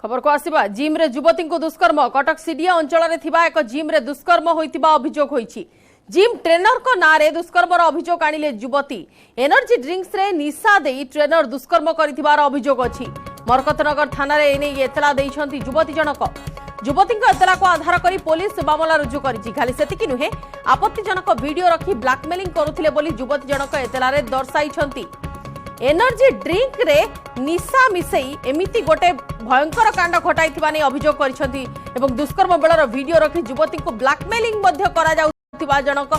खबर को आसिबा जिम रे युवती को दुष्कर्म कटक सीडिया अंचल में थिबा एक जिम रे दुष्कर्म होइतिबा अभियोग होइछि। जिम ट्रेनर को नारे दुष्कर्मर अभियोग आनिले युवती। एनर्जी ड्रिंक्स रे निशा देई ट्रेनर दुष्कर्म करिथिबार अभियोग अछि। मरकतनगर थाना रे एने एतला देइछंती युवती जनक। युवती एतला को आधार करी पुलिस मामला रुजु करिछि। खाली सेतिकी नुहे आपत्तिजनक वीडियो रखी ब्लैकमेलिंग करुथिले बोली युवती जनक एतला रे दर्शाइछंती। एनर्जी ड्रिंक रे निशा मिसई एमिति गोटे भयंकर कांड घटाइथिबा नै अभियोग करिसंती एवं दुष्कर्म बेलर वीडियो रखी युवती को ब्लैकमेलिंग मध्य करा जाउथिबा जनक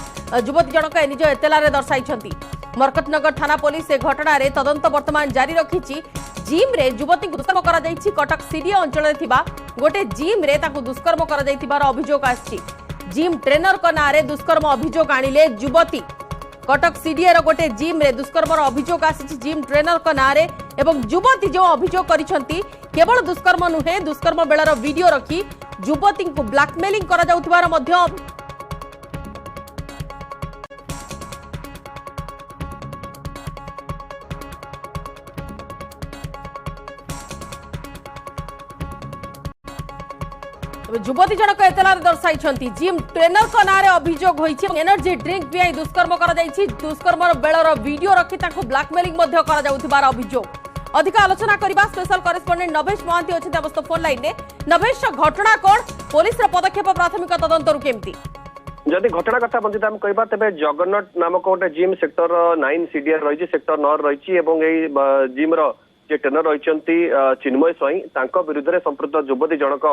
युवती जनक निज एतला रे दर्शाइछंती। मरकतनगर थाना पुलिस ए घटना रे तदंत वर्तमान जारी रखिछि। जिम रे युवती को दुष्कर्म करा जाइछि। कटक सीडिया अंचल रे थिबा गोटे जिम रे ताको दुष्कर्म करा जाइथिबार अभियोग आछि। जिम ट्रेनर को नारे दुष्कर्म अभियोग आनिले युवती। कटक सीडीए गोटे जिम रे दुष्कर्मर अभियोग आसी जिम ट्रेनर को नारे एवं युवती जो अभियोग करिसंती केवल दुष्कर्म नुहे दुष्कर्म बेलर वीडियो रखी युवती को ब्लैकमेलिंग करा जाउथिबार मध्य युवती जनक एतलार दर्शाई जिम ट्रेनर को नारे अभियोग होइछि। एनर्जी ड्रिंक पियाई दुष्कर्म करा जाइछि। दुष्कर्मर बेलर वीडियो रखी ताको ब्लैकमेलिंग मध्य करा जाउथिबार अभियोग। अधिक आलोचना करबा स्पेशल करेस्पोंडेंट नभेश महांती अछि अवस्था फोन लाइन ने। नभेश घटना कोन पुलिस र पदक्षेप प्राथमिक तदंतरु केमती जदि घटना कथा बंधित हम कहबा तबे जगन्नाथ नामक गोटे जिम सेक्टर 9 सीडीआर रही सेक्टर 9 रही एवं एई जिम रो जे ट्रेनर रही चिन्मय स्वाई विरुद्ध में संपृक्त युवती जनक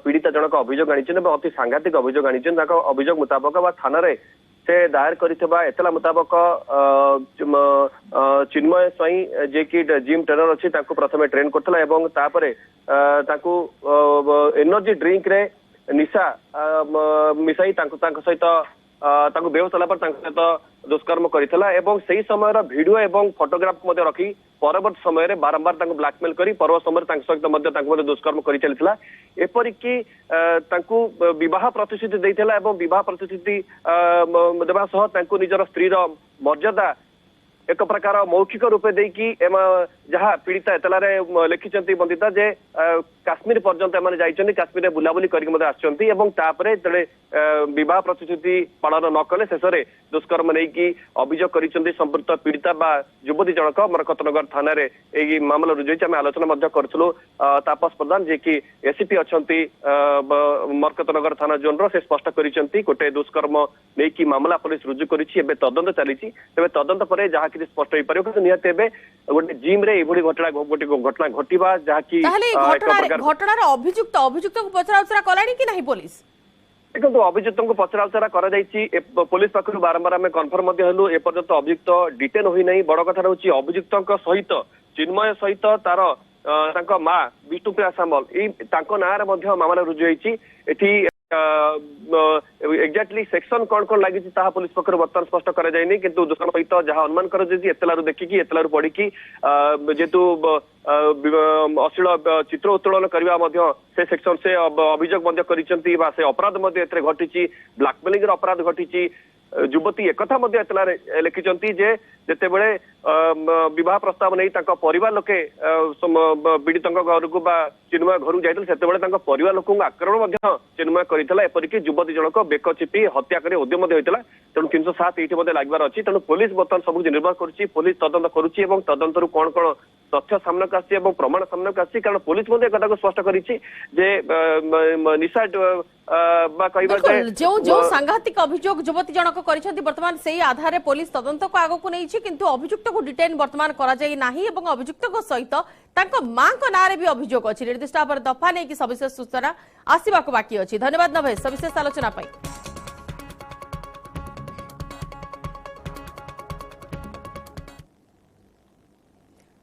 पीड़िता जनक अभियोग आनी अति सांघातिक अभियोग आनी अभियोग मुताबक थाना से दायर करथिबा एतला मुताबक चिन्मय स्वाई जे कि जिम ट्रेनर अच्छी प्रथम ट्रेन करथला एवं तापरे ताकू एनर्जी ड्रिंक रे निशा मिसाई सहित बेहोश होला पर सहित दुष्कर्म करथिला एवं सही समय वीडियो एवं फोटोग्राफ मध्य रखी परवर्त समय रे बारंबार ब्लैकमेल करी परवर्त समय सहित दुष्कर्म कर चलता। एपरिकी विवाह प्रतिश्रुति देइथिला एवं विवाह प्रतिश्रुति देवा सह निजर स्त्री मर्यादा एक प्रकार मौखिक रूपे देकी जहाँ पीड़िता एतलारे लिखिंट बंदिता जे काश्मीर पर्यंत एम जाइछन्ति काश्मीर में बुलाबुली करके आसछन्ति एवं तापरे जड़े विवाह प्रतिश्रुति पालन न कले शेष में दुष्कर्म नहीं कि अभियोग करिसेंति संपृक्त पीड़िता बा युवती जनक मरकतनगर थाना रे एई मामला रुजुइछि। आम आलोचना करथुलु तापस प्रधान जे कि एसीपी अछन्ति मरकतनगर थाना जोन रो से स्पष्ट करिसेंति गोटे दुष्कर्म नहीं कि मामला पुलिस रुजु करिछि। एबे तदंत चलीछि तबे तदंत परे जहा कि स्पष्ट हो पारे कि निहत एबे गोटे जिम रे एभली घटना घटिबा जहा कि घटनार अभियुक्त को पचराउचरा कलानी कि नहीं पुलिस देखो अभियुक्त को पचराउचरा करा जाइछि। पुलिस पाखरु बारंबार आम कन्फर्म हेलु एपर्यंत अभियुक्त डिटेन होई नहीं। बड़ कथा रहउछि अभियुक्त सहित चिन्मय सहित तार तांको मां विष्णुप्रिया सामल तांको नारे मध्य मामला रुजु होइछि। एठी एक्जाक्टली सेक्शन कौन कौन लगी पुलिस पक्ष बर्तमान स्पष्ट कर किंतु दुष्कर्म सहित जहाँ अनुमान कर एतलारू देखिकी एतलारू पढ़ी जेहेतु अश्लील चित्र उत्तोलन करने से सेक्शन से अभियोग से अपराध घटी ब्लैकमेलिंग अपराध घटी। युवती एक एतला लिखिंट जे जिते बड़े विवाह प्रस्ताव नहीं परिवार लोके पीड़ित घर को चिन्मय घर को जाते से परिवार लोक आक्रमण चिन्मय करता। एपरिक युवती जनक बेक चिपी हत्या कर उद्यम होता तेणु 307 ये लगे अच्छी तेणु पुलिस बर्तमान सब निर्भर करुच्ची पुलिस तदंत करुच्ची तदंतर कौन कौन तथ्य सामना आसी प्रमाण सामना आसी कारण पुलिस कथा को स्पष्ट करिछि जे निशा जो सांघातिक अभियोग युवती जनक करिसेंति वर्तमान सेही आधार पुलिस तदंत को आगो को नैछि किंतु अभियुक्त को डिटेन वर्तमान करा जाई नाही एवं अभियुक्त को सहित तांको मां को नारे भी अभियोग अछि। निर्दिष्ट पर दफा नै कि सविशेष सूचना आसीबा को बाकी अछि। धन्यवाद नभे सविशेष आलोचना पाई।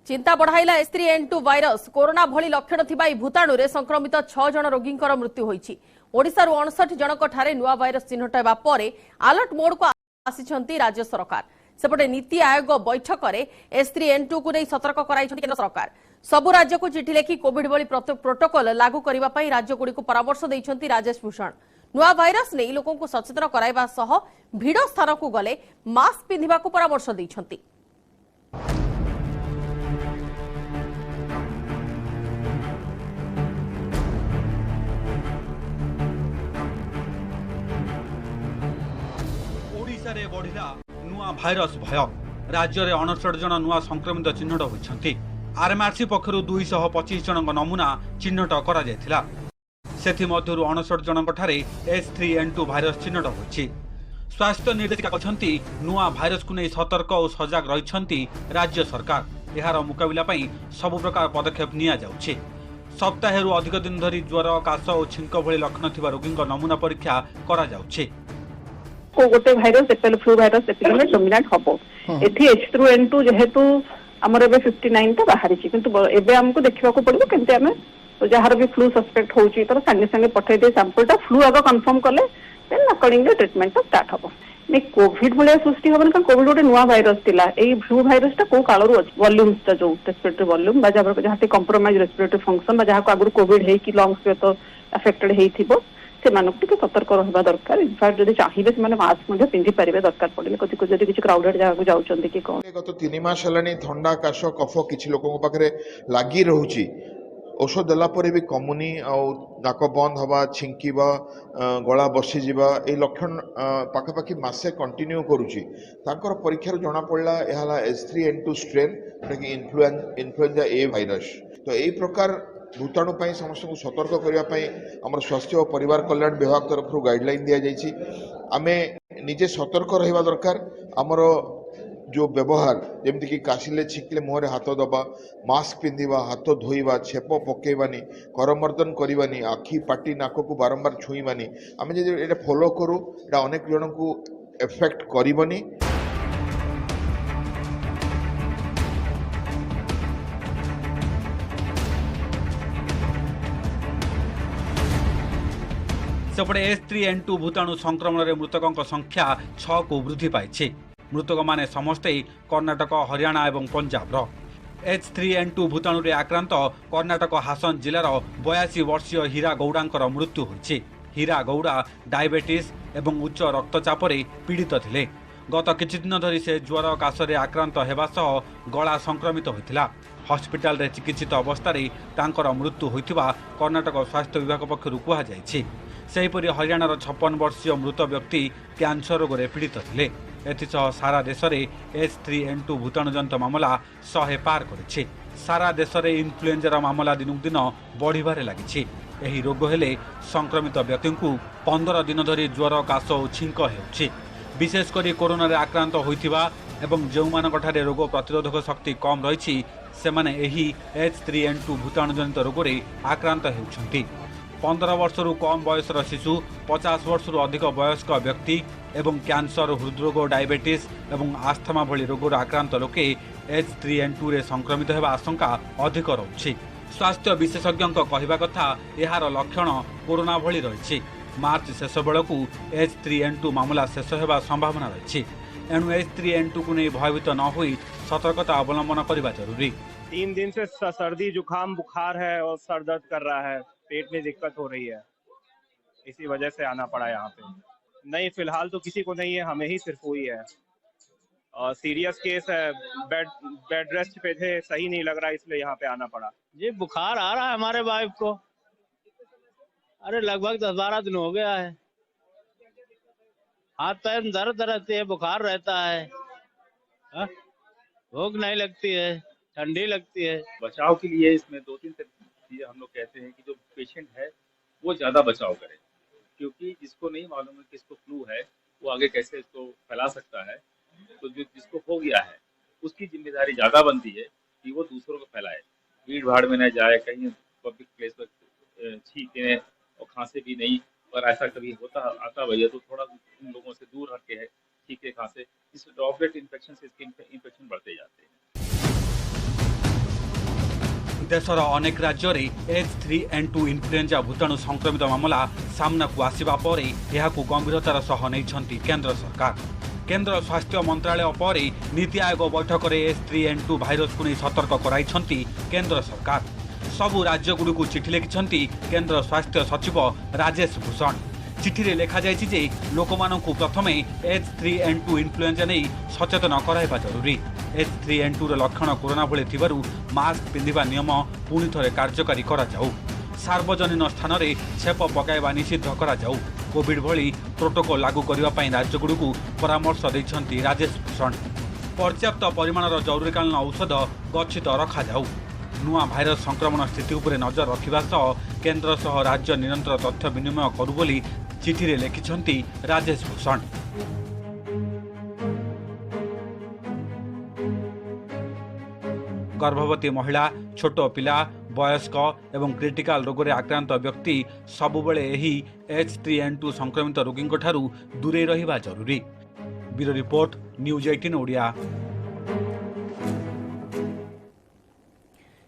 चिंता बढ़ाइला H3N2 भाइरस कोरोना भली लक्षण थिबा भूताणु रे संक्रमित 6 जन रोगींकर मृत्यु होईछि। ओडिसा रु 59 जनक ठारे नुआ भाइरस चिन्हट हेबा परे अलर्ट मोड को आसिछंती राज्य सरकार। सेपटे नीति आयोग बैठक रे H3N2 को नै सतर्क कराइछंती केंद्र सरकार। सबु राज्य को चिठी लेखि कोविड भली प्रोटोकॉल लागू करिबा पई राज्य गुडी को परामर्श दैछंती राजेश भूषण। नुआ भाइरस नै लोकन को सचेतन कराइबा सह भिड़ स्थान को गले मास्क पिंधिबा को परामर्श दैछंती। सबुआडे बढ़िला नुआ भाइरस भय राज्य में 69 जन नुआ संक्रमित चिन्हट होती। आरएमआरसी पक्षर 225 जन नमूना चिन्हट कर 69 जन H3N2 भाइरस चिन्हट होती। स्वास्थ्य निर्देशिका कहते नुआ भाइरस को नहीं सतर्क और सजग रही राज्य सरकार। यार मुकाबला सबु प्रकार पदक्षेप निया जाउछि। सप्ताहेरु अधिक दिन धरी ज्वर काश और छिंक भली लक्षण थिबा रोगी नमूना परीक्षा करा जाउछि। को गोटे virus Apple flu virus epidemic dominate हबो एथि H3N2 जेहेतु हमर एबे 59 ता बाहरी छि किंतु एबे हमको देखिबा को पड़िबो केनते हमें जहार भी फ्लू सस्पेक्ट होउछि तर संगे संगे पठै दे सैंपल ता फ्लू आगे कंफर्म करले देन अकॉर्डिंगली ट्रीटमेंट स्टार्ट हबो। ने कोविड भले सृष्टि हबन का कोविड गोटे नुआ भाइरस तिला एई फ्लू भाइरस ता को कालरु अछि वॉल्यूम्स ता जो रेस्पिरेटरी वॉल्यूम बा जहाते कंप्रोमाइज रेस्पिरेटरी फंक्शन बा जहा को आगु कोविड हे कि लंग्स पे तो अफेक्टेड हेथिबो से मानक टिके सतर्क रहबा दरकार। इनफैक्ट जदि चाहिबे से माने मास्क मध्ये पिंधि परिबे दरकार पड़ले कति जदि किछि क्राउडेड जगह को जाउचंदी कि कोन गत 3 मास हलानी ठंडा काश कफ किछि लोकन पाखरे लागी रहउची औषध देला परे भी कमुनी और नाक बंद हवा छिंकीबा गला बसी जीवा ए लक्षण पाखापाखि मासे कंटिन्यू करूची ताकर परीक्षार जना पड़ला एहाला H3N2 स्ट्रेन कि इन्फ्लुएंजा ए भाइरस। तो एई प्रकार भूताणु पाई समस्त को सतर्क करने आम स्वास्थ्य और परिवार कल्याण विभाग तरफ गाइडलाइन दि जाइए। आमे निजे सतर्क रहिबा दरकार। आमर जो व्यवहार जमती कि काशिले छिकले मुहरे हाथ दबा मास्क पिंधिबा हाथ धोइबा छेप पकेबानी करमर्दन करबानी आखि पाटी नाक को बारंबार छुईबानी आमे जे एटा फॉलो करू एटा अनेक जन को इफेक्ट करबनी। सेपटे H3N2 भूताणु संक्रमण में मृतकों संख्या 6 को वृद्धि पाई। मृतक माने समस्ते कर्णाटक हरियाणा और पंजाब। H3N2 भूताणु रे आक्रांत कर्णाटक हासन जिलार 82 वर्षीय हीरा गौड़ा मृत्यु होइछि। हीरा गौड़ा डायबिटीज एवं उच्च रक्तचाप पीड़ित थिले। गत किछि दिन धरी से ज्वर काशरे आक्रांत हेबा सह गला संक्रमित होइथिला। हस्पिटाल रे चिकित्सित अवस्था तांकर मृत्यु होइथिबा कर्णाटक स्वास्थ्य विभाग पक्षरु कुहा जायछि। सेहीपरि हरियाणार 56 वर्षीय मृत व्यक्ति कैंसर रोग में पीड़ित थिले। एथिसह सारा देश में H3N2 भूताणुजनित मामला 100 पार करिछि। सारा देश में इन्फ्लुएंजार मामला दिनकु दिन बढ़िबारे लागिछि। एही रोग हेले संक्रमित व्यक्ति को 15 दिन धरी ज्वर काश और छिंक हेउछि। विशेषकर कोरोना रे आक्रांत होइथिबा एवं जेउमानकठारे रोग प्रतिरोधक शक्ति कम रहिछि सेमाने एही H3N2 भूताणुजनित रोग रे आक्रांत हेउछन्ति। 15 वर्षरू कम बयसर शिशु 50 वर्षरू अधिक वयस्क व्यक्ति एवं कैंसर हृदरोग डायबिटीज एवं आस्थमा भली रोगर आक्रांत लोके H3N2 रे संक्रमित हेबा आशंका अधिक रहुछि। स्वास्थ्य विशेषज्ञ कहवा कथा यार लक्षण कोरोना भली रही। मार्च शेष बेलू H3N2 मामला शेष होगा संभावना रही। एणु H3N2 को नहीं भयभीत न हो सतर्कता अवलंबन करने जरूरी। 3 दिन से सर्दी जुकाम बुखार है और सर दर्द कर रहा है, पेट में दिक्कत हो रही है, इसी वजह से आना पड़ा यहाँ पे। नहीं फिलहाल तो किसी को नहीं है, हमें ही सिर्फ हुई है और सीरियस केस है, बेड रेस्ट पे थे, सही नहीं लग रहा इसलिए यहाँ पे आना पड़ा। जी बुखार आ रहा है हमारे वाइफ को, अरे लगभग 10-12 दिन हो गया है। हाथ पैर में दर्द रहती है, बुखार रहता है, भूख नहीं लगती है, ठंडी लगती है। बचाव के लिए इसमें 2-3 चीजें हम लोग कहते हैं कि जो पेशेंट है वो ज्यादा बचाव करे, क्योंकि जिसको नहीं मालूम है कि इसको फ्लू है वो आगे कैसे इसको फैला सकता है। तो जो जिसको हो गया है उसकी जिम्मेदारी ज्यादा बनती है कि वो दूसरों को फैलाए, भीड़ भाड़ में न जाए, कहीं पब्लिक प्लेस पर छींके और खांसे भी नहीं। और ऐसा कभी आता भैया तो थोड़ा उन लोगों से दूर रख के है छींके खांसे, इस ड्रॉपलेट इन्फेक्शन से इसके इन्फेक्शन बढ़ते जाते हैं। देशर अनेक राज्य में H3N2 इन्फ्लुएंजा भूताणु संक्रमित मामला सामना को आसिबा परे एहाकु गंभीरतार सह नैछन्ति केंद्र सरकार। केंद्र स्वास्थ्य मंत्रालय पर नीति आयोग बैठक में H3N2 भाइरस को नहीं सतर्क कराइछन्ति केंद्र सरकार। सबु राज्यगुड़िक चिठी लिखिछन्ति केंद्र स्वास्थ्य सचिव राजेश भूषण। चिठी रे लेखा जायछि जे लोकमानंकु प्रथमे H3N2 इन्फ्लुएंजा नहीं सचेतन कराइबा जरूरी। H3N2 लक्षण कोरोना भली थिबारु मास्क पिंधिबा नियम पुणी थरे कार्यकारी करा जाऊ। सार्वजनीन स्थान रे छेप पकाइबा निषिद्ध करा जाऊ। कोविड भली प्रोटोकॉल लागू करने राज्यगुड़िक परामर्श देइछन्ति राजेश भूषण। पर्याप्त परिमाणर जरूरीकालीन औषध गच्छित रखाଯାऊ। नुआ भाइरस संक्रमण स्थिति उपरे नजर रखिबा सह केन्द्र सह राज्य निरंतर तथ्य विनिमय करू बोली चिठी लिखिछन्ति राजेश भूषण। गर्भवती महिला, छोट पिला, वयस्क एवं क्रिटिकल रोग रे आक्रांत व्यक्ति सबुबले एही H3N2 संक्रमित रोगी ठारू दूरे रहिबा जरूरी। Bureau report, news 18 Odia.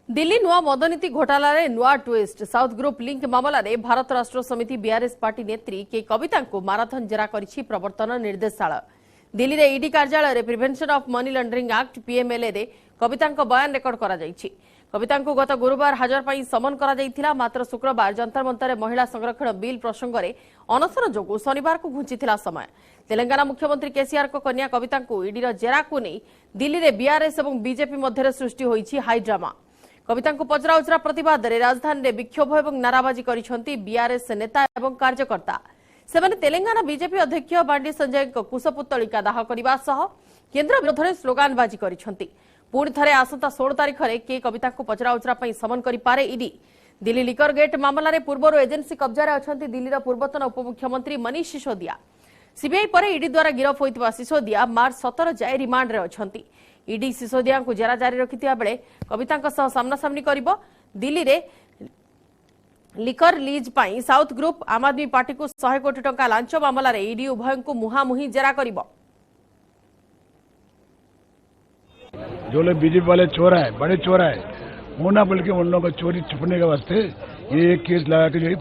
Delhi नुआ मदनीति घोटाला रे नुआ ट्विस्ट। साउथ ग्रुप लिंक मामला रे भारत राष्ट्र समिति बीआरएस पार्टी नेत्री के कविता को माराथन जेरा करिछि प्रवर्तन निर्देशालय। दिल्ली रे ईडी कार्यालय रे prevention of money laundering act PMLA रे कविता बयान रेकर्ड करा जाइछि। कविता को गत गुरुवार हाजर पर समन करा जाइथिला, मात्र शुक्रवार जंतर मंतर महिला संरक्षण बिल प्रसंग में अनशन जोगु शनिवार को घुंचीथिला समय। तेलंगाना मुख्यमंत्री केसीआर को कन्या कविता को ईडी जेरा को नहीं दिल्ली रे बीआरएस और बीजेपी मध्य सृष्टि होइछि हाई ड्रामा। कविता को पचराउचरा प्रतिवाद रे राजधानी रे विक्षोभ और नाराबाजी करिसंती बीआरएस नेता और कार्यकर्ता। सेमाने तेलंगाना बीजेपी अध्यक्ष बांडी संजय कुशपुत्तलिका दाह करने सह केन्द्र विरोध में स्लोगानबाजी करिसंती। पुणी थे आसंता 16 तारिख में के कविता को पचराउचरा समन करिपारे ईडी। दिल्ली लिकर गेट मामला रे पूर्व एजेंसी कब्जारे अछंती दिल्लीर पूर्वतन उपमुख्यमंत्री मनीष सिसोदिया। सीबीआई पर ईडी द्वारा गिरफ होइतिबा सिसोदिया मार्च 17 जाए रिमांड रे अछंती। ईडी सिसोदिया को जेरा जारी रखिथिबा बेले कविता सह सामनासामनी करिबो। दिल्ली रे लिकर लीज पाई साउथ ग्रुप आम आदमी पार्टी को 100 कोटी टंका लांच मामला रे ईडी उभय को मुहामुही जेरा करिबो। जो लोग बीजेपी वाले चोर है, बड़े चोर है, वो ना बल्कि उन लोगों को चोरी छुपने के वास्ते ये एक केस लगा के जो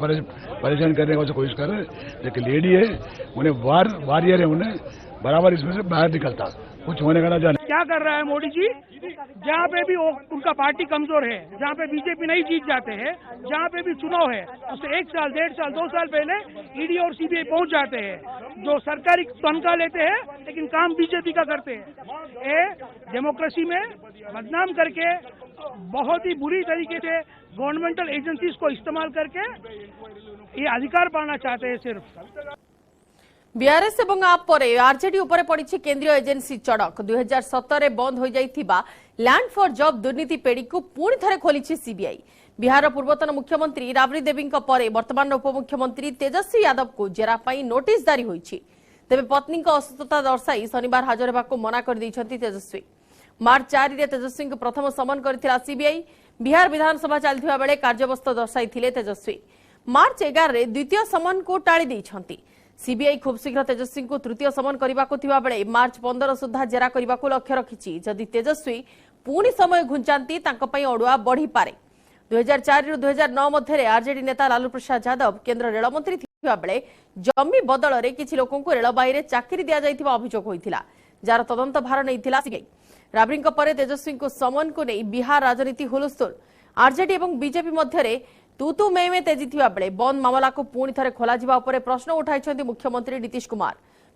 परेशान करने की कोशिश कर रहे हैं। लेकिन लेडी है, उन्हें वारियर है, उन्हें बराबर इसमें से बाहर निकलता कुछ होने का ना जाने। क्या कर रहा है मोदी जी? जहाँ पे भी उनका पार्टी कमजोर है, जहाँ पे बीजेपी नहीं जीत जाते हैं, जहाँ पे भी चुनाव है, उससे 1 साल, 1.5 साल, 2 साल पहले ईडी और सीबीआई पहुंच जाते हैं, जो सरकारी तनख्वाह लेते हैं लेकिन काम बीजेपी का करते हैं। ये डेमोक्रेसी में बदनाम करके बहुत ही बुरी तरीके से गवर्नमेंटल एजेंसीज को इस्तेमाल करके ये अधिकार पाना चाहते हैं सिर्फ। बीआरएस एवं आप पर आरजेडी उपर पड़ी केंद्रीय एजेंसी चढ़क। 2017 रे बंद हो जाइथिबा लैंड फॉर जॉब दुर्नीति पेड़ी को पुणी थे खोली सीबीआई। बिहार पूर्वतन मुख्यमंत्री राबड़ी देवी वर्तमान उपमुख्यमंत्री तेजस्वी यादव को जेरा पाई नोटिस जारी होइछि। तेबे पत्नी असुस्थता दर्शाई शनिवार हाजर होगा मना कर दैछन्ति तेजस्वी। मार्च 4 रे तेजस्वी को प्रथम समन करथिला सीबीआई। बिहार विधानसभा चलथिबा बेले कार्यवस्थ दर्शाइथिले तेजस्वी। मार्च 11 रे द्वितीय समन को टाली दैछन्ति। सीबीआई खूब शीघ्र तेजस्वी को तृतीय समन करने को बेले मार्च 15 सुधा जेरा करने को लक्ष्य रखिछि। जदि तेजस्वी पुणी समय घुंचाती अड़ुआ बढ़ी पारे। 2004 ରୁ 2009 मध्य आरजेडी नेता लालू प्रसाद यादव केंद्र रेलमंत्री थिबा बेले जमी बदल में किछि लोकों को रेलबाई रे चाकरी दिया जाइथिबा अभियोग होइथिला, जार तदंत भार नैथिला सीबीआई। राबड़ी पर तेजस्वी को समन को नहीं बिहार राजनीति हुलस्थुल। आरजेडी और बीजेपी मध्य तू में तेजी थिबा बेले बंद मामला को पुणी थे खोल प्रश्न उठाई मुख्यमंत्री नीतीश कुमार।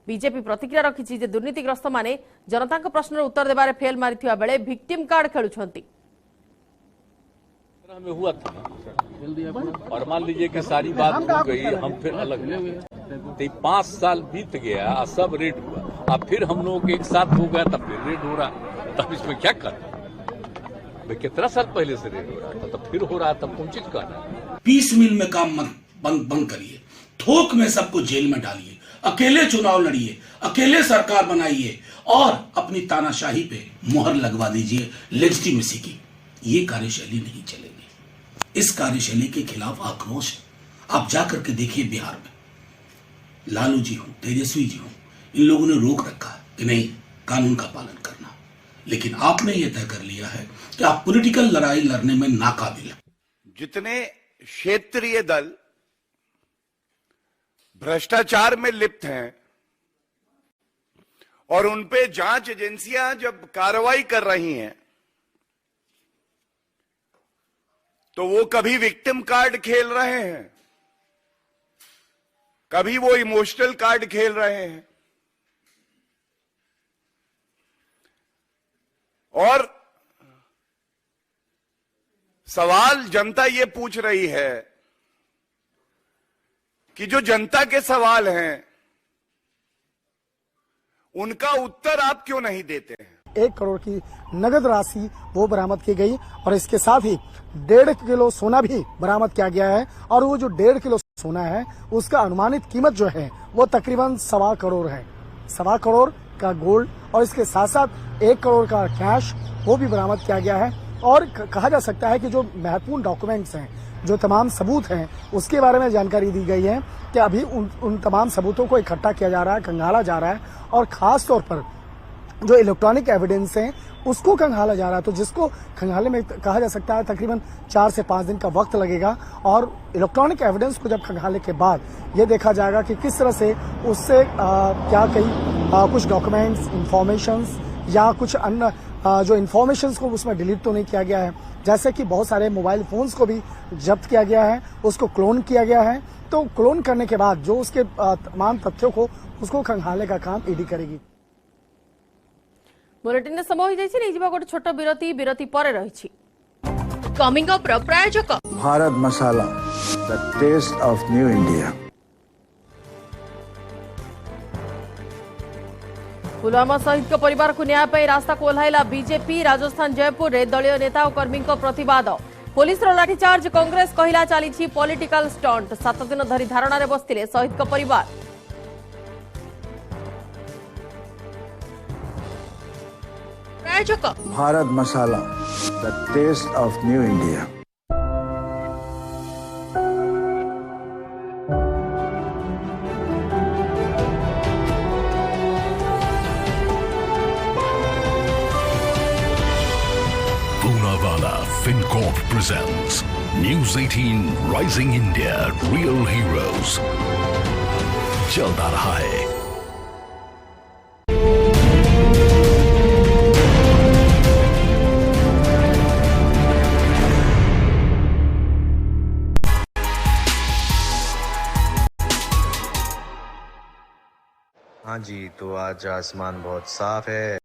बीजेपी प्रतिक्रिया रखिछि जे दुर्नीतिग्रस्त माने जनता प्रश्न उत्तर देबारे फेल मारिथिबा बेले विक्टिम कार्ड खेलुछंती। हमें हुआ था और मान लीजिए कि सारी बात हो गई, हम फिर अलग तो 5 साल बीत गया, सब रेड हुआ, अब फिर हम लोग एक साथ हो गया, तब फिर रेड हो रहा, तब इसमें क्या करना? कितना साल पहले से रेड हो रहा था, तब फिर हो रहा, तब कौन चीज करना? पीस मिल में काम बंद करिए, थोक में सबको जेल में डालिए, अकेले चुनाव लड़िए, अकेले सरकार बनाइए और अपनी तानाशाही पे मुहर लगवा दीजिए लेजिटिमेसी की। ये कार्यशैली नहीं चलेगी। इस कार्यशैली के खिलाफ आक्रोश है। आप जाकर के देखिए बिहार में लालू जी हो, तेजस्वी जी हो, इन लोगों ने रोक रखा है कि नहीं कानून का पालन करना, लेकिन आपने यह तय कर लिया है कि आप पॉलिटिकल लड़ाई लड़ने में नाकाबिल हैं। जितने क्षेत्रीय दल भ्रष्टाचार में लिप्त हैं और उनपे जांच एजेंसियां जब कार्रवाई कर रही हैं तो वो कभी विक्टिम कार्ड खेल रहे हैं, कभी वो इमोशनल कार्ड खेल रहे हैं। और सवाल जनता ये पूछ रही है कि जो जनता के सवाल हैं उनका उत्तर आप क्यों नहीं देते हैं। 1 करोड़ की नगद राशि वो बरामद की गई और इसके साथ ही 1.5 किलो सोना भी बरामद किया गया है और वो जो 1.5 किलो सोना है उसका अनुमानित कीमत जो है वो तकरीबन 1.25 करोड़ है। 1.25 करोड़ का गोल्ड और इसके साथ साथ 1 करोड़ का कैश वो भी बरामद किया गया है। और कहा जा सकता है कि जो महत्वपूर्ण डॉक्यूमेंट्स हैं, जो तमाम सबूत हैं, उसके बारे में जानकारी दी गई है कि अभी उन तमाम सबूतों को इकट्ठा किया जा रहा है, खंगाला जा रहा है और खास तौर पर जो इलेक्ट्रॉनिक एविडेंस हैं उसको खंगाला जा रहा है। तो जिसको खंगाले में कहा जा सकता है तकरीबन 4 से 5 दिन का वक्त लगेगा और इलेक्ट्रॉनिक एविडेंस को जब खंगाले के बाद ये देखा जाएगा कि किस तरह से उससे क्या कई कुछ डॉक्यूमेंट्स, इंफॉर्मेशंस या कुछ अन्य जो इंफॉर्मेशंस को उसमें डिलीट तो नहीं किया गया है। जैसे कि बहुत सारे मोबाइल फोन्स को भी जब्त किया गया है, उसको क्लोन किया गया है। तो क्लोन करने के बाद जो उसके तमाम तथ्यों को उसको खंगालने का काम ईडी करेगी। बुलेटिन समय हो जाइछि नहीं जीवा गोटे छोट विरति परे रहिछि। कमिंग अप प्रायोजक Bharat Masala, the taste of new India. Pulwama शहीद परिवार को न्याय पाई रास्ता को ओह्लाइला बीजेपी। राजस्थान जयपुर रे दलीय नेता और कर्मी प्रतिवाद। पुलिस लाठीचार्ज कांग्रेस कहला चली पॉलिटिकल स्टंट। 7 दिन धरी धारणा रे बसतिले शहीद परिवार। प्रायोजक Bharat Masala, the taste of new India. FinCorp presents News 18 Rising India Real Heroes। चलता रहा है। हाँ जी, तो आज आसमान बहुत साफ है।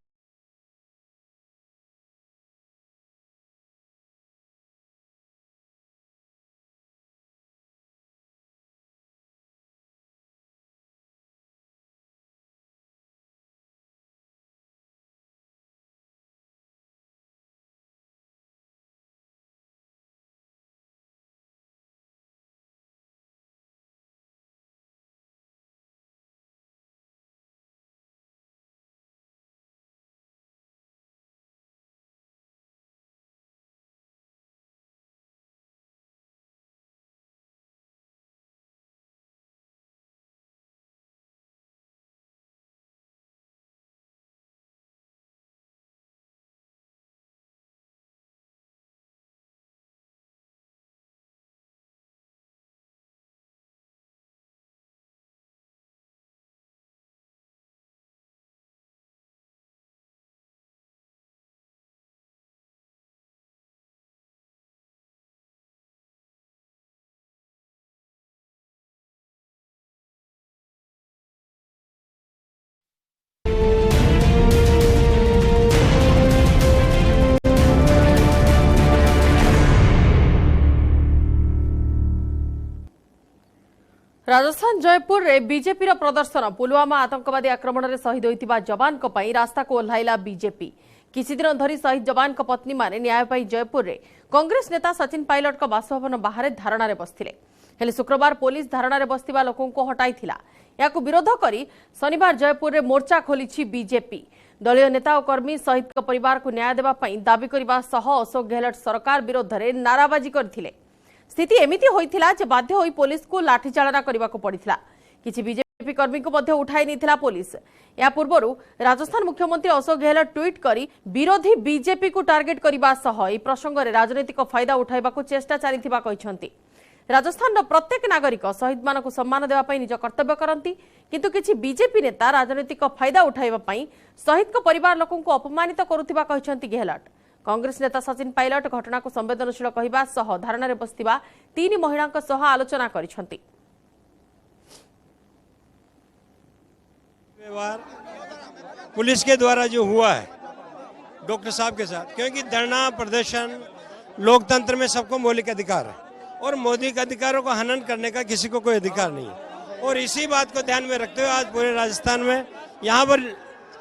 राजस्थान जयपुर रे बीजेपी प्रदर्शन। पुलवामा आतंकवादी आक्रमण में शहीद होइतिबा जवान को पई रास्ता को ओह्लाइला बीजेपी। किछि दिन धरी शहीद जवान को पत्नी माने न्याय पाई जयपुर रे कांग्रेस नेता सचिन पायलट को बासभवन बाहर धारणा रे बसथिले। हेले शुक्रवार पुलिस धारणा रे बसतिबा लोकों को हटाइथिला। याकु विरोध करी शनिवार जयपुर रे मोर्चा खोलिछि बीजेपी। दलीय नेता और कर्मी शहीद को परिवार को न्याय देबा पई दाबी करबा सह अशोक गहलोत सरकार विरोध रे नाराबाजी करथिले। स्थिति एमिति होइथिला जे बाध्य होई पुलिस को लाठीचालना करबा को पड़िथिला। किछि बीजेपी कर्मी को मध्य उठाई निथिला पुलिस। या पूर्वरु राजस्थान मुख्यमंत्री अशोक गहलोत ट्वीट करी विरोधी बीजेपी को टार्गेट करबा सह ई प्रसंग रे राजनीतिक फायदा उठाइबा को चेष्टा चलिथिबा कहिसंती। राजस्थान प्रत्येक नागरिक शहीद मान को सम्मान देवा पई निज कर्तव्य करंती, किंतु किछि बीजेपी नेता राजनीतिक फायदा उठाइबा पई शहीद को परिवार लोकन को अपमानित करुथिबा कहिसंती गहलोत। कांग्रेस नेता सचिन पायलट घटना को संवेदनशील कहबा सह धारणा रे बसतिबा 3 महिला सह आलोचना करिसंती। व्यवहार पुलिस के द्वारा जो हुआ है डॉक्टर साहब के साथ, क्योंकि धरना प्रदर्शन लोकतंत्र में सबको मौलिक अधिकार है और मोदी के अधिकारों को हनन करने का किसी को कोई अधिकार नहीं है। और इसी बात को ध्यान में रखते हुए आज पूरे राजस्थान में यहाँ पर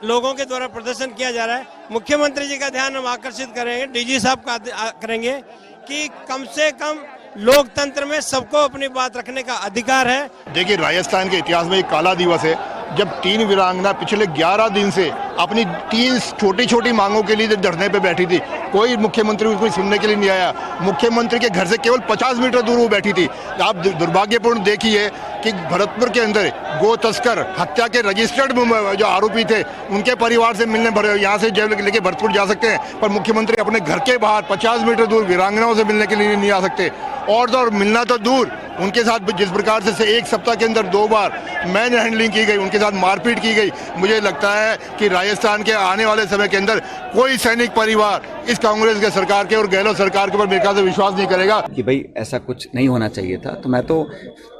लोगों के द्वारा प्रदर्शन किया जा रहा है। मुख्यमंत्री जी का ध्यान हम आकर्षित करेंगे, डीजी साहब का करेंगे कि कम से कम लोकतंत्र में सबको अपनी बात रखने का अधिकार है। देखिए, राजस्थान के इतिहास में एक काला दिवस है जब 3 वीरांगना पिछले 11 दिन से अपनी 3 छोटी छोटी मांगों के लिए धरने पे बैठी थी। कोई मुख्यमंत्री उसको सुनने के लिए नहीं आया। मुख्यमंत्री के घर से केवल 50 मीटर दूर वो बैठी थी। आप दुर्भाग्यपूर्ण देखिए कि भरतपुर के अंदर गो तस्कर हत्या के रजिस्टर्ड जो आरोपी थे उनके परिवार से मिलने यहाँ से जेल लेके भरतपुर जा सकते हैं, पर मुख्यमंत्री अपने घर के बाहर 50 मीटर दूर वीरांगनाओं से मिलने के लिए नहीं आ सकते। और तो और मिलना तो दूर, उनके साथ जिस प्रकार से 1 सप्ताह के अंदर 2 बार मैन हैंडलिंग की गई, उनके साथ मारपीट की गई, मुझे लगता है कि राजस्थान के आने वाले समय के अंदर कोई सैनिक परिवार इस कांग्रेस के सरकार के और गहलोत सरकार के ऊपर मेरे ख्याल से विश्वास नहीं करेगा कि भाई ऐसा कुछ नहीं होना चाहिए था। तो मैं तो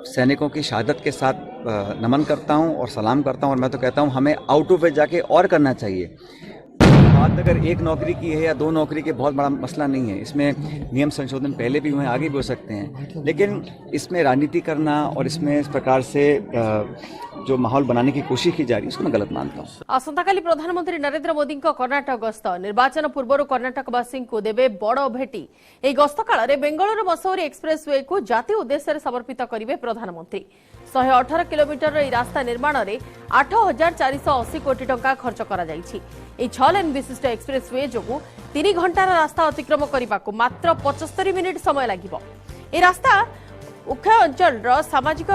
सैनिकों की शहादत के साथ नमन करता हूं और सलाम करता हूं, और मैं तो कहता हूं हमें आउट ऑफ वे जाके और करना चाहिए। बात अगर 1 नौकरी की है या 2 नौकरी की, बहुत बड़ा मसला नहीं है। इसमें नियम संशोधन पहले भी हुए, आगे भी हो सकते हैं, लेकिन इसमें राजनीति करना और इसमें इस प्रकार से जो माहौल बनाने की कोशिश की जा रही है उसको मैं गलत मानता हूँ। आसंताकाली प्रधानमंत्री नरेंद्र मोदी कर्नाटक गस्त निर्वाचन पूर्व कर्नाटकवासी को देवे बड़ भेटी। एही गस्त काल में बेंगलुरु मसौरी एक्सप्रेसवे को जातीय उद्देश्य समर्पित करेंगे प्रधानमंत्री। 118 किलोमीटर यह रास्ता निर्माण में 8,480 कोटी टंका खर्च करा जायछि। 6 लेन विशिष्ट एक्सप्रेसवे जो 3 घंटार रास्ता अतिक्रम करने को मात्र 75 मिनिट समय लगिब। यह रास्ता उभय अंचल सामाजिक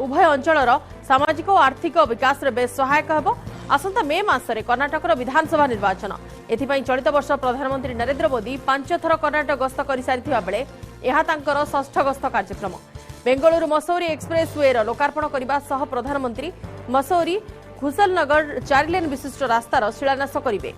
उभय अंचल सामाजिक और आर्थिक विकास में बेस सहायक होब। आसंता मे मासरे कर्नाटक विधानसभा निर्वाचन, एथिपाई चलित वर्ष प्रधानमंत्री नरेंद्र मोदी 5 थर कर्नाटक गस्त कर सारिथिबा बेले एहा तांकर 6ठ गस्त कार्यक्रम। बेंगलुरु मसौरी एक्सप्रेसवे लोकार्पण करने सह प्रधानमंत्री मसौरी खुसलनगर 4 लेन विशिष्ट रास्तार शिलान्यास करेंगे।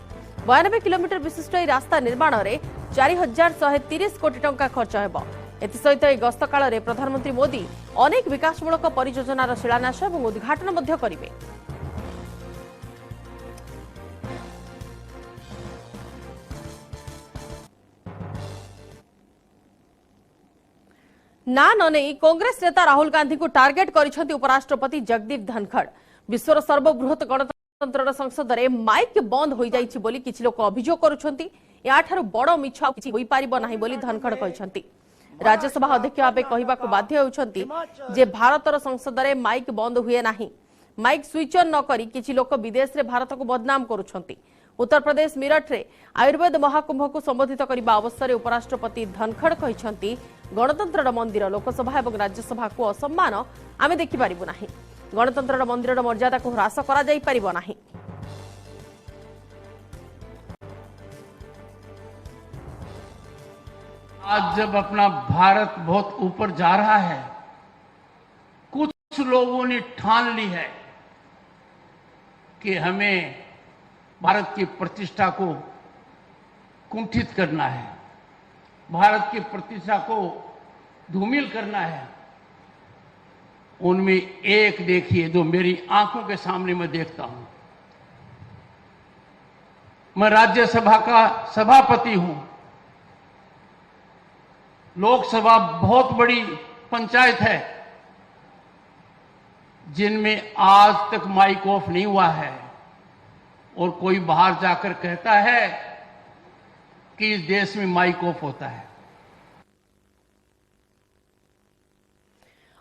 92 किलोमीटर विशिष्ट यह रास्ता निर्माण में 4,130 कोटी टंका खर्च होब। एसहित यह गस्त काल में प्रधानमंत्री मोदी अनेक विकासमूलक परियोजनार शिलान्यास और उद्घाटन करेंगे। ना नई कांग्रेस नेता राहुल गांधी को टार्गेट करिसेंती उपराष्ट्रपति जगदीप धनखड़। विश्वर सर्वबृहत गणतंत्र संसद में माइक बंद हो जाइछि बोली किछि लोक अभियोग करुछंती। याठारु बड़ मिछ किछि होई पारिबो नाही बोली धनखड़ कहिसेंती। राज्यसभा अध्यक्ष भाव कहवाक बाध्य होउछंती जे भारतर संसद में माइक बंद हुए नाही। माइक स्विच ऑन न करी किछि लोक विदेश रे भारत को बदनाम करुछंती। उत्तर प्रदेश मीरठ रे आयुर्वेद महाकुंभ को संबोधित करने अवसर में उपराष्ट्रपति धनखड़ कहिसेंती गणतंत्र मंदिर लोकसभा और राज्यसभा को असम्मान आमे देखि पारिबु नाही। गणतंत्र मंदिर मर्यादा को ह्रास करा जाई पारिबो नाही। आज जब अपना भारत बहुत ऊपर जा रहा है, कुछ लोगों ने ठान ली है कि हमें भारत की प्रतिष्ठा को कुंठित करना है, भारत की प्रतिष्ठा को धूमिल करना है। उनमें एक देखिए जो मेरी आंखों के सामने मैं देखता हूं। मैं राज्यसभा का सभापति हूं। लोकसभा बहुत बड़ी पंचायत है जिनमें आज तक माइक ऑफ नहीं हुआ है, और कोई बाहर जाकर कहता है कि इस देश में माइक ऑफ होता है।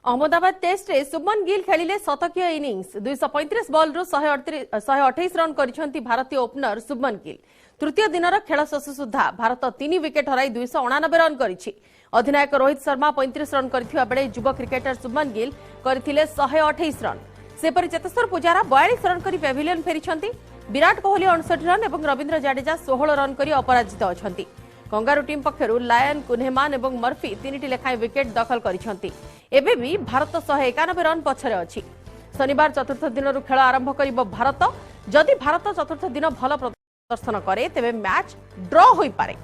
अहमदाबाद टेस्ट रे शुभमन गिल खेलिले शतकीय इनिंग्स। 235 बॉल रु 128 रन करिसेंती भारतीय ओपनर शुभमन गिल। तृतीय दिनर खेल शेष सुधा भारत 3 विकेट हराई 289 रन करिछि। अधिनायक रोहित शर्मा 35 रन करथिबा बेले युवा क्रिकेटर शुभमन गिल करथिले 128 रन। सेपरि चेतेश्वर पुजारा 42 रन करी पेविलियन फेरिछंती। विराट कोहली 59 रन और रविंद्र जाडेजा 16 रन करी अपराजित अछंती। कंगारू टीम पक्षरु लायन कुन्हेमान और मर्फी 3टी लेखाएं विकेट दखल करिछंती। एबे भी भारत 191 रन पछरे अछि। शनिवार चतुर्थ दिन खेल आरंभ करिब भारत। जदि भारत चतुर्थ दिन भल प्रदर्शन करे तेबे मैच ड्र होई पारे।